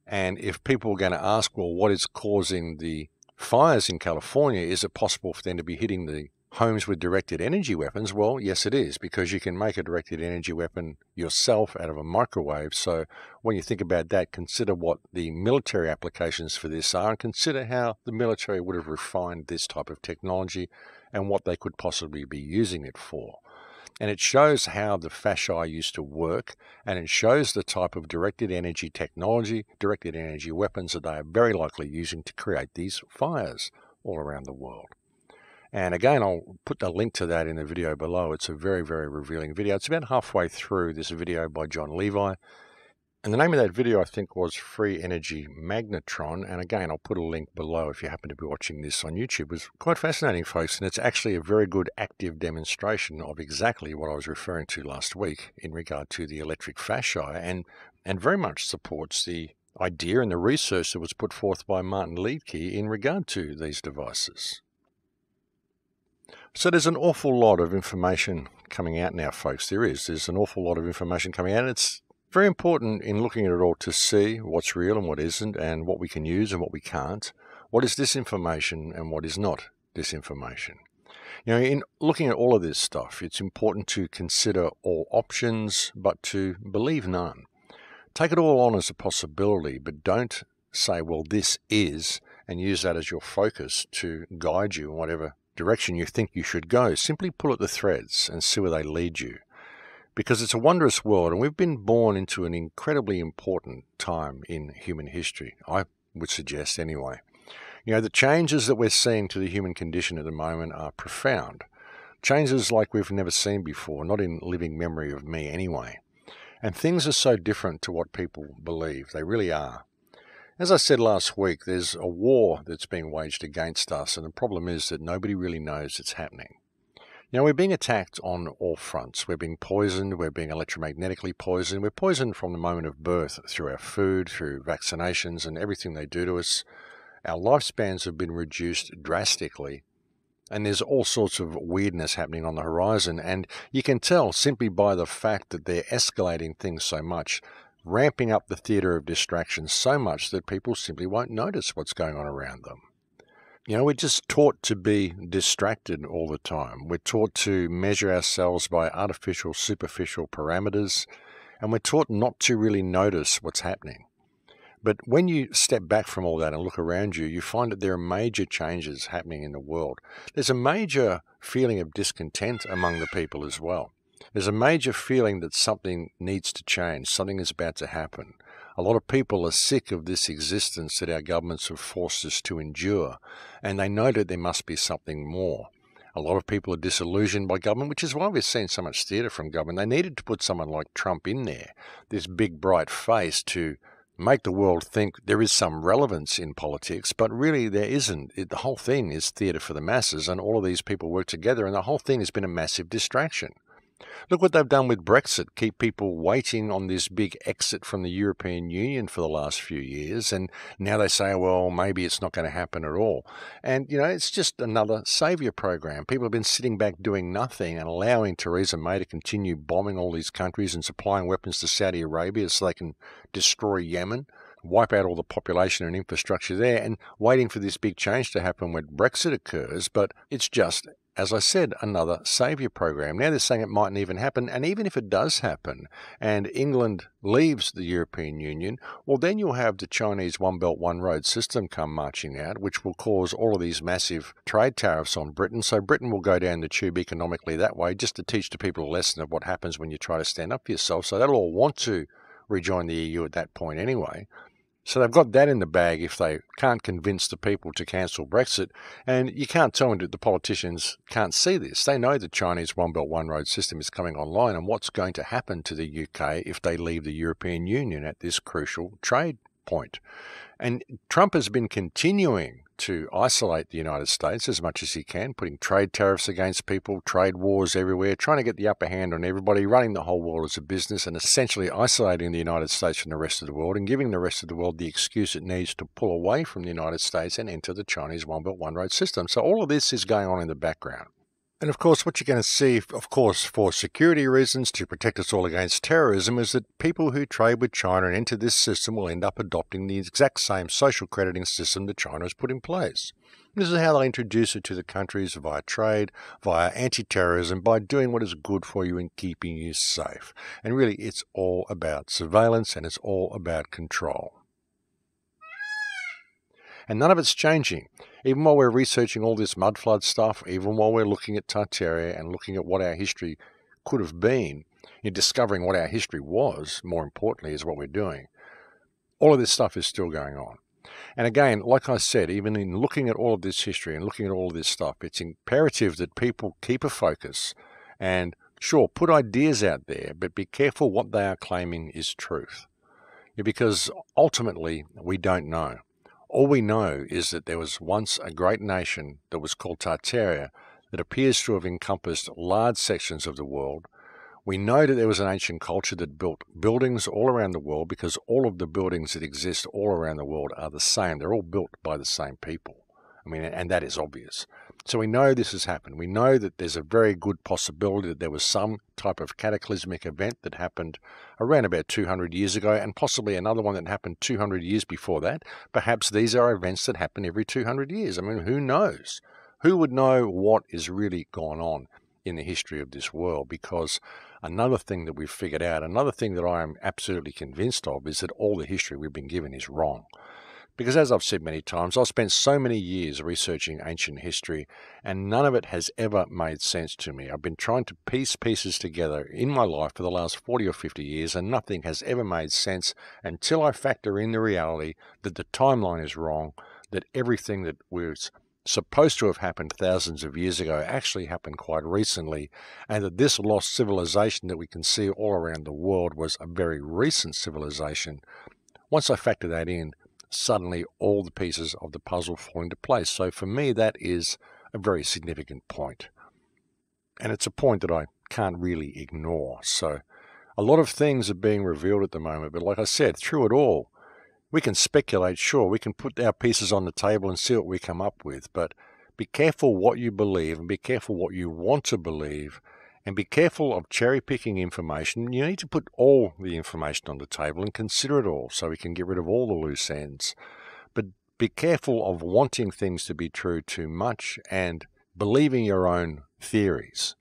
[SPEAKER 1] And if people are going to ask, well, what is causing the fires in California? Is it possible for them to be hitting the homes with directed energy weapons? Well, yes, it is, because you can make a directed energy weapon yourself out of a microwave. So when you think about that, consider what the military applications for this are, and consider how the military would have refined this type of technology and what they could possibly be using it for. And it shows how the fasci used to work, and it shows the type of directed energy technology, directed energy weapons that they are very likely using to create these fires all around the world. And again, I'll put a link to that in the video below. It's a very, very revealing video. It's about halfway through this video by John Levi. And the name of that video, I think, was Free Energy Magnetron. And again, I'll put a link below if you happen to be watching this on YouTube. It was quite fascinating, folks. And it's actually a very good active demonstration of exactly what I was referring to last week in regard to the electric fasci, and very much supports the idea and the research that was put forth by Martin Liedtke in regard to these devices. So there's an awful lot of information coming out now, folks. There's an awful lot of information coming out, and it's very important in looking at it all to see what's real and what isn't, and what we can use and what we can't. What is disinformation and what is not disinformation? You know, in looking at all of this stuff, it's important to consider all options, but to believe none. Take it all on as a possibility, but don't say, well, this is, and use that as your focus to guide you in whatever direction you think you should go. Simply pull at the threads and see where they lead you. Because it's a wondrous world, and we've been born into an incredibly important time in human history, I would suggest anyway. You know, the changes that we're seeing to the human condition at the moment are profound. Changes like we've never seen before, not in living memory of me anyway. And things are so different to what people believe. They really are. As I said last week, there's a war that's being waged against us, and the problem is that nobody really knows it's happening. You know, we're being attacked on all fronts. We're being poisoned, we're being electromagnetically poisoned. We're poisoned from the moment of birth, through our food, through vaccinations and everything they do to us. Our lifespans have been reduced drastically, and there's all sorts of weirdness happening on the horizon. And you can tell simply by the fact that they're escalating things so much, ramping up the theatre of distraction so much that people simply won't notice what's going on around them. You know, we're just taught to be distracted all the time. We're taught to measure ourselves by artificial, superficial parameters, and we're taught not to really notice what's happening. But when you step back from all that and look around you, you find that there are major changes happening in the world. There's a major feeling of discontent among the people as well. There's a major feeling that something needs to change, something is about to happen. A lot of people are sick of this existence that our governments have forced us to endure, and they know that there must be something more. A lot of people are disillusioned by government, which is why we're seeing so much theatre from government. They needed to put someone like Trump in there, this big bright face, to make the world think there is some relevance in politics, but really there isn't. The whole thing is theatre for the masses, and all of these people work together, and the whole thing has been a massive distraction. Look what they've done with Brexit, keep people waiting on this big exit from the European Union for the last few years, and now they say, well, maybe it's not going to happen at all. And, you know, it's just another saviour program. People have been sitting back doing nothing and allowing Theresa May to continue bombing all these countries and supplying weapons to Saudi Arabia so they can destroy Yemen, wipe out all the population and infrastructure there, and waiting for this big change to happen when Brexit occurs. But it's just, as I said, another saviour program. Now they're saying it mightn't even happen, and even if it does happen and England leaves the European Union, well, then you'll have the Chinese One Belt One Road system come marching out, which will cause all of these massive trade tariffs on Britain. So Britain will go down the tube economically that way, just to teach the people a lesson of what happens when you try to stand up for yourself. So they'll all want to rejoin the EU at that point anyway. So they've got that in the bag if they can't convince the people to cancel Brexit. And you can't tell them that the politicians can't see this. They know the Chinese One Belt One Road system is coming online, and what's going to happen to the UK if they leave the European Union at this crucial trade point. And Trump has been continuing to isolate the United States as much as he can, putting trade tariffs against people, trade wars everywhere, trying to get the upper hand on everybody, running the whole world as a business, and essentially isolating the United States from the rest of the world and giving the rest of the world the excuse it needs to pull away from the United States and enter the Chinese One Belt, One Road system. So all of this is going on in the background. And of course, what you're going to see, of course, for security reasons, to protect us all against terrorism, is that people who trade with China and enter this system will end up adopting the exact same social crediting system that China has put in place. This is how they introduce it to the countries via trade, via anti-terrorism, by doing what is good for you and keeping you safe. And really, it's all about surveillance and it's all about control. And none of it's changing. Even while we're researching all this mudflood stuff, even while we're looking at Tartaria and looking at what our history could have been, in discovering what our history was, more importantly, is what we're doing, all of this stuff is still going on. And again, like I said, even in looking at all of this history and looking at all of this stuff, it's imperative that people keep a focus and, sure, put ideas out there, but be careful what they are claiming is truth. Because ultimately, we don't know. All we know is that there was once a great nation that was called Tartaria that appears to have encompassed large sections of the world. We know that there was an ancient culture that built buildings all around the world, because all of the buildings that exist all around the world are the same. They're all built by the same people. And that is obvious. So we know this has happened. We know that there's a very good possibility that there was some type of cataclysmic event that happened around about 200 years ago, and possibly another one that happened 200 years before that. Perhaps these are events that happen every 200 years. Who knows? Who would know what is really gone on in the history of this world? Because another thing that we've figured out, another thing that I am absolutely convinced of, is that all the history we've been given is wrong. Because as I've said many times, I've spent so many years researching ancient history, and none of it has ever made sense to me. I've been trying to piece pieces together in my life for the last 40 or 50 years, and nothing has ever made sense until I factor in the reality that the timeline is wrong, that everything that was supposed to have happened thousands of years ago actually happened quite recently, and that this lost civilization that we can see all around the world was a very recent civilization. Once I factor that in, suddenly all the pieces of the puzzle fall into place. So for me, that is a very significant point. And it's a point that I can't really ignore. So a lot of things are being revealed at the moment, but like I said, through it all, we can speculate, sure, we can put our pieces on the table and see what we come up with, but be careful what you believe and be careful what you want to believe, and be careful of cherry-picking information. You need to put all the information on the table and consider it all so we can get rid of all the loose ends. But be careful of wanting things to be true too much and believing your own theories.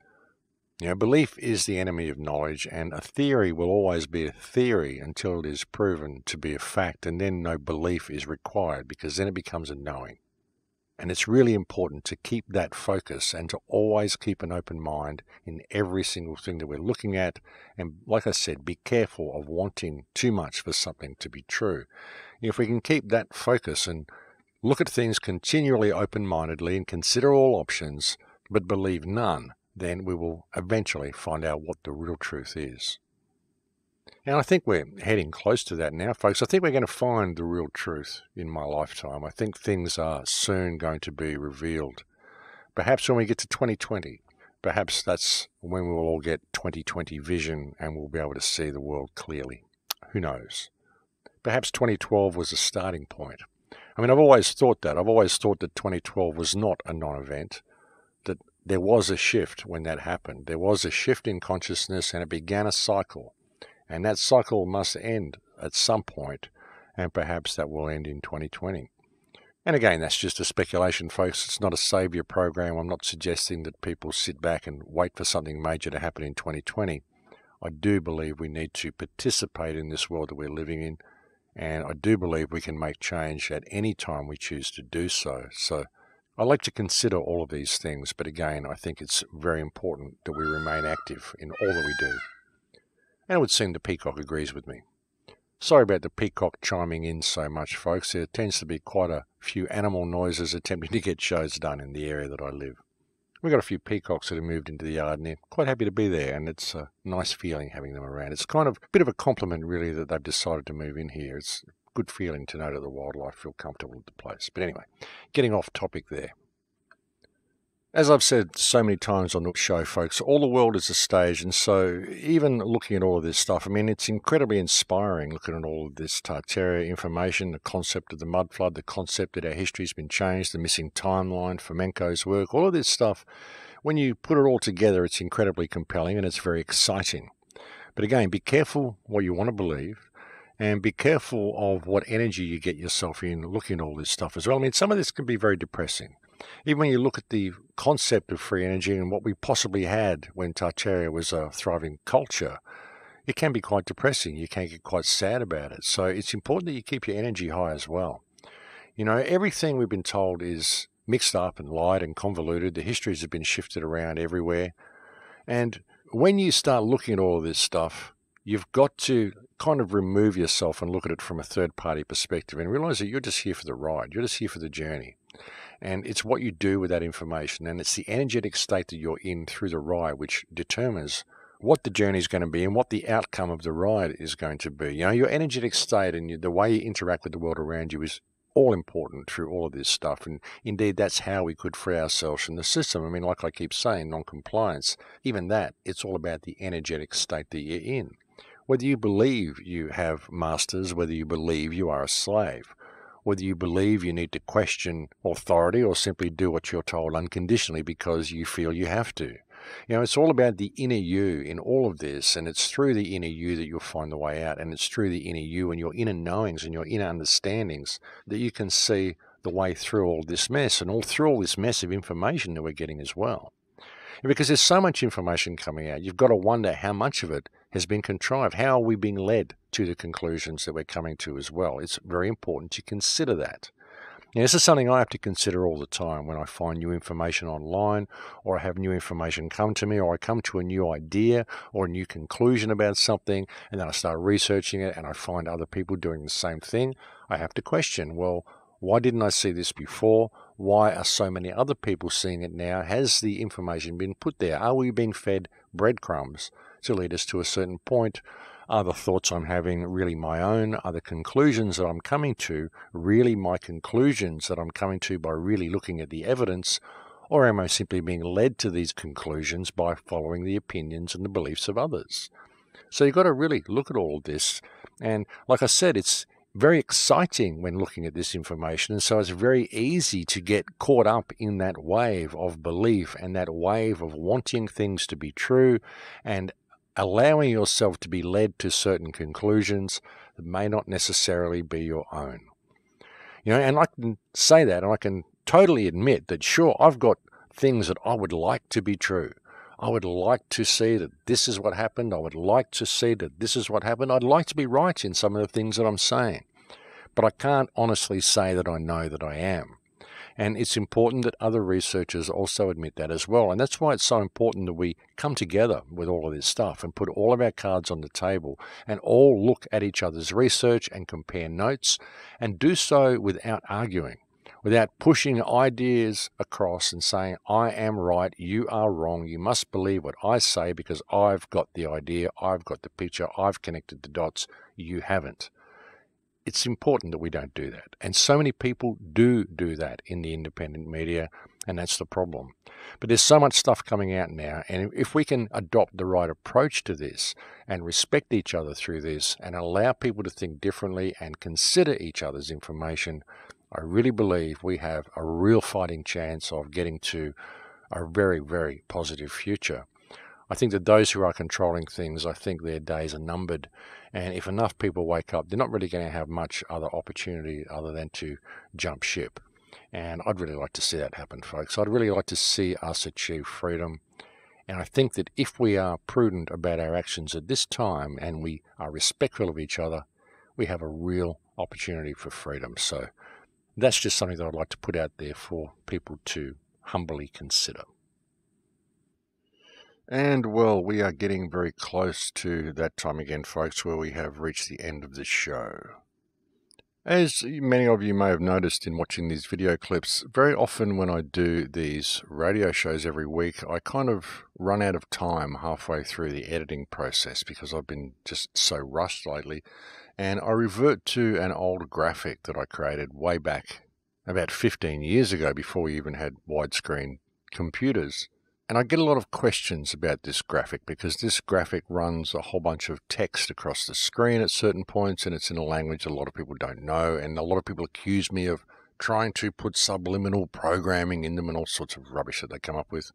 [SPEAKER 1] Belief is the enemy of knowledge, and a theory will always be a theory until it is proven to be a fact, and then no belief is required, because then it becomes a knowing. And it's really important to keep that focus and to always keep an open mind in every single thing that we're looking at. And like I said, be careful of wanting too much for something to be true. If we can keep that focus and look at things continually open-mindedly and consider all options, but believe none, then we will eventually find out what the real truth is. And I think we're heading close to that now, folks. I think we're going to find the real truth in my lifetime. I think things are soon going to be revealed. Perhaps when we get to 2020, perhaps that's when we will all get 2020 vision and we'll be able to see the world clearly. Who knows? Perhaps 2012 was a starting point. I've always thought that. I've always thought that 2012 was not a non-event, that there was a shift when that happened. There was a shift in consciousness and it began a cycle. And that cycle must end at some point, and perhaps that will end in 2020. And again, that's just a speculation, folks. It's not a saviour program. I'm not suggesting that people sit back and wait for something major to happen in 2020. I do believe we need to participate in this world that we're living in, and I do believe we can make change at any time we choose to do so. So I like to consider all of these things, but again, I think it's very important that we remain active in all that we do. And it would seem the peacock agrees with me. Sorry about the peacock chiming in so much, folks. There tends to be quite a few animal noises attempting to get shows done in the area that I live. We've got a few peacocks that have moved into the yard, and they're quite happy to be there, and it's a nice feeling having them around. It's kind of a bit of a compliment, really, that they've decided to move in here. It's good feeling to know that the wildlife feel comfortable at the place. But anyway, getting off topic there. As I've said so many times on the show, folks, all the world is a stage, and so even looking at all of this stuff, I mean, it's incredibly inspiring looking at all of this Tartaria information, the concept of the mud flood, the concept that our history's been changed, the missing timeline, Fomenko's work, all of this stuff. When you put it all together, it's incredibly compelling and it's very exciting. But again, be careful what you want to believe, and be careful of what energy you get yourself in looking at all this stuff as well. I mean, some of this can be very depressing. Even when you look at the concept of free energy and what we possibly had when Tartaria was a thriving culture, it can be quite depressing. You can get quite sad about it. So it's important that you keep your energy high as well. You know, everything we've been told is mixed up and lied and convoluted. The histories have been shifted around everywhere. And when you start looking at all of this stuff, you've got to kind of remove yourself and look at it from a third-party perspective and realize that you're just here for the ride. You're just here for the journey. And it's what you do with that information, and it's the energetic state that you're in through the ride which determines what the journey is going to be and what the outcome of the ride is going to be. You know, your energetic state and the way you interact with the world around you is all important through all of this stuff. And indeed, that's how we could free ourselves from the system. I mean, like I keep saying, non-compliance, even that, it's all about the energetic state that you're in. Whether you believe you have masters, whether you believe you are a slave, whether you believe you need to question authority or simply do what you're told unconditionally because you feel you have to. You know, it's all about the inner you in all of this, and it's through the inner you that you'll find the way out, and it's through the inner you and your inner knowings and your inner understandings that you can see the way through all this mess and all through all this mess of information that we're getting as well. And because there's so much information coming out, you've got to wonder how much of it has been contrived. How are we being led to the conclusions that we're coming to as well? It's very important to consider that. Now, this is something I have to consider all the time when I find new information online, or I have new information come to me, or I come to a new idea or a new conclusion about something, and then I start researching it and I find other people doing the same thing. I have to question, well, why didn't I see this before? Why are so many other people seeing it now? Has the information been put there? Are we being fed breadcrumbs to lead us to a certain point? Are the thoughts I'm having really my own? Are the conclusions that I'm coming to really my conclusions that I'm coming to by really looking at the evidence? Or am I simply being led to these conclusions by following the opinions and the beliefs of others? So you've got to really look at all of this. And like I said, it's very exciting when looking at this information, and so it's very easy to get caught up in that wave of belief and that wave of wanting things to be true and allowing yourself to be led to certain conclusions that may not necessarily be your own. You know, and I can say that, and I can totally admit that, sure, I've got things that I would like to be true. I would like to see that this is what happened. I would like to see that this is what happened. I'd like to be right in some of the things that I'm saying. But I can't honestly say that I know that I am. And it's important that other researchers also admit that as well. And that's why it's so important that we come together with all of this stuff and put all of our cards on the table and all look at each other's research and compare notes, and do so without arguing, without pushing ideas across and saying, I am right, you are wrong, you must believe what I say because I've got the idea, I've got the picture, I've connected the dots, you haven't. It's important that we don't do that. And so many people do that in the independent media, and that's the problem. But there's so much stuff coming out now, and if we can adopt the right approach to this and respect each other through this and allow people to think differently and consider each other's information, I really believe we have a real fighting chance of getting to a very, very positive future. I think that those who are controlling things, I think their days are numbered. And if enough people wake up, they're not really going to have much other opportunity other than to jump ship. And I'd really like to see that happen, folks. I'd really like to see us achieve freedom. And I think that if we are prudent about our actions at this time and we are respectful of each other, we have a real opportunity for freedom. So that's just something that I'd like to put out there for people to humbly consider. And, well, we are getting very close to that time again, folks, where we have reached the end of the show. As many of you may have noticed in watching these video clips, very often when I do these radio shows every week, I kind of run out of time halfway through the editing process because I've been just so rushed lately. and I revert to an old graphic that I created way back about 15 years ago, before we even had widescreen computers. And I get a lot of questions about this graphic because this graphic runs a whole bunch of text across the screen at certain points, and it's in a language a lot of people don't know, and a lot of people accuse me of trying to put subliminal programming in them and all sorts of rubbish that they come up with.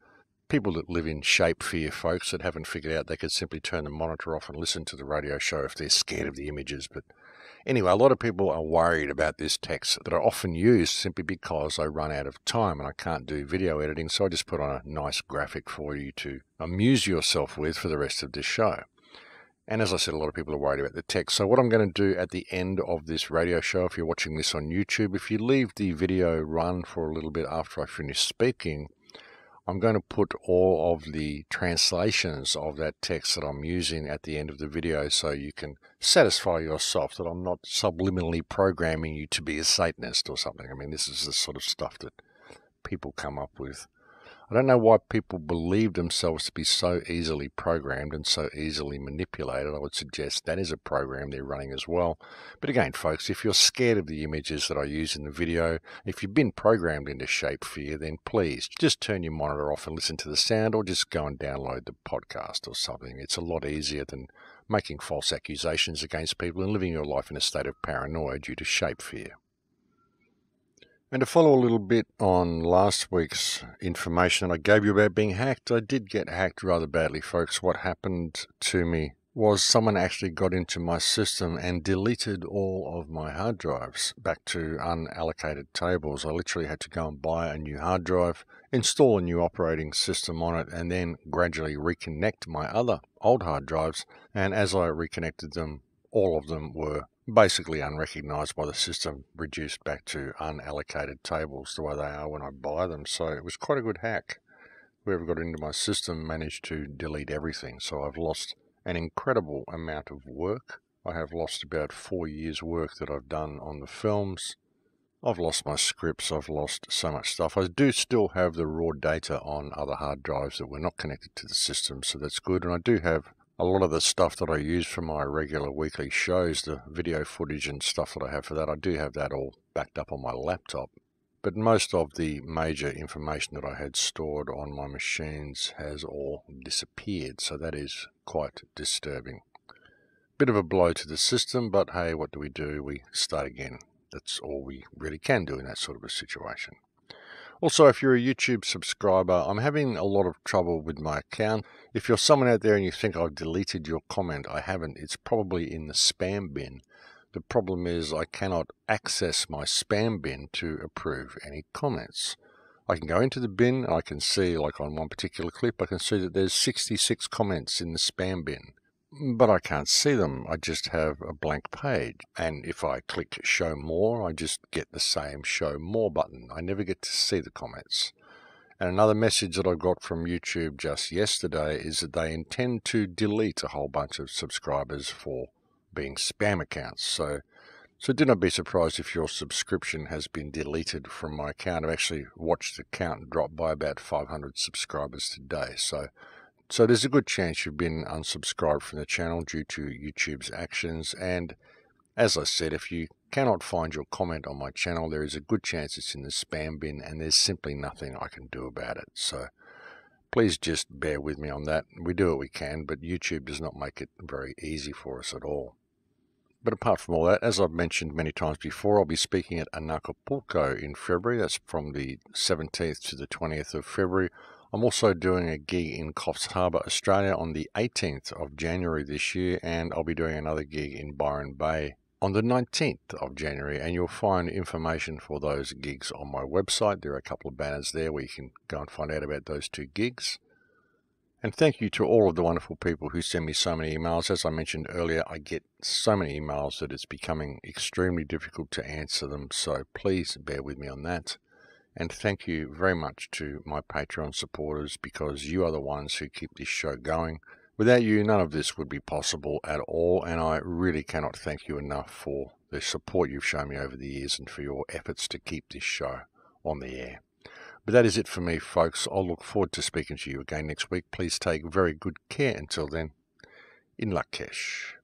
[SPEAKER 1] People that live in shape fear, folks, that haven't figured out they could simply turn the monitor off and listen to the radio show if they're scared of the images. But anyway, a lot of people are worried about this text that I often use simply because I run out of time and I can't do video editing, so I just put on a nice graphic for you to amuse yourself with for the rest of this show. And as I said, a lot of people are worried about the text. So what I'm going to do at the end of this radio show, if you're watching this on YouTube, if you leave the video run for a little bit after I finish speaking, I'm going to put all of the translations of that text that I'm using at the end of the video so you can satisfy yourself that I'm not subliminally programming you to be a Satanist or something. I mean, this is the sort of stuff that people come up with. I don't know why people believe themselves to be so easily programmed and so easily manipulated. I would suggest that is a program they're running as well. But again, folks, if you're scared of the images that I use in the video, if you've been programmed into shape fear, then please just turn your monitor off and listen to the sound, or just go and download the podcast or something. It's a lot easier than making false accusations against people and living your life in a state of paranoia due to shape fear. And to follow a little bit on last week's information that I gave you about being hacked, I did get hacked rather badly, folks. What happened to me was someone actually got into my system and deleted all of my hard drives back to unallocated tables. I literally had to go and buy a new hard drive, install a new operating system on it, and then gradually reconnect my other old hard drives. And as I reconnected them, all of them were basically unrecognized by the system, reduced back to unallocated tables the way they are when I buy them. So it was quite a good hack. Whoever got into my system managed to delete everything. So I've lost an incredible amount of work. I have lost about 4 years' work that I've done on the films. I've lost my scripts. I've lost so much stuff. I do still have the raw data on other hard drives that were not connected to the system, so that's good. And I do have a lot of the stuff that I use for my regular weekly shows, the video footage and stuff that I have for that, I do have that all backed up on my laptop. But most of the major information that I had stored on my machines has all disappeared, so that is quite disturbing. Bit of a blow to the system, but hey, what do? We start again. That's all we really can do in that sort of a situation. Also, if you're a YouTube subscriber, I'm having a lot of trouble with my account. If you're someone out there and you think I've deleted your comment, I haven't. It's probably in the spam bin. The problem is I cannot access my spam bin to approve any comments. I can go into the bin and I can see, like on one particular clip, I can see that there's 66 comments in the spam bin. But I can't see them. I just have a blank page. And if I click show more, I just get the same show more button. I never get to see the comments. And another message that I got from YouTube just yesterday is that they intend to delete a whole bunch of subscribers for being spam accounts. So do not be surprised if your subscription has been deleted from my account. I've actually watched the count drop by about 500 subscribers today. So there's a good chance you've been unsubscribed from the channel due to YouTube's actions. And as I said, if you cannot find your comment on my channel, there is a good chance it's in the spam bin, and there's simply nothing I can do about it. So please just bear with me on that. We do what we can, but YouTube does not make it very easy for us at all. But apart from all that, as I've mentioned many times before, I'll be speaking at Acapulco in February. That's from the 17th to the 20th of February. I'm also doing a gig in Coffs Harbour, Australia on the 18th of January this year, and I'll be doing another gig in Byron Bay on the 19th of January, and you'll find information for those gigs on my website. There are a couple of banners there where you can go and find out about those two gigs. And thank you to all of the wonderful people who send me so many emails. As I mentioned earlier, I get so many emails that it's becoming extremely difficult to answer them, so please bear with me on that. And thank you very much to my Patreon supporters, because you are the ones who keep this show going. Without you, none of this would be possible at all, and I really cannot thank you enough for the support you've shown me over the years and for your efforts to keep this show on the air. But that is it for me, folks. I'll look forward to speaking to you again next week. Please take very good care until then. In Lakesh.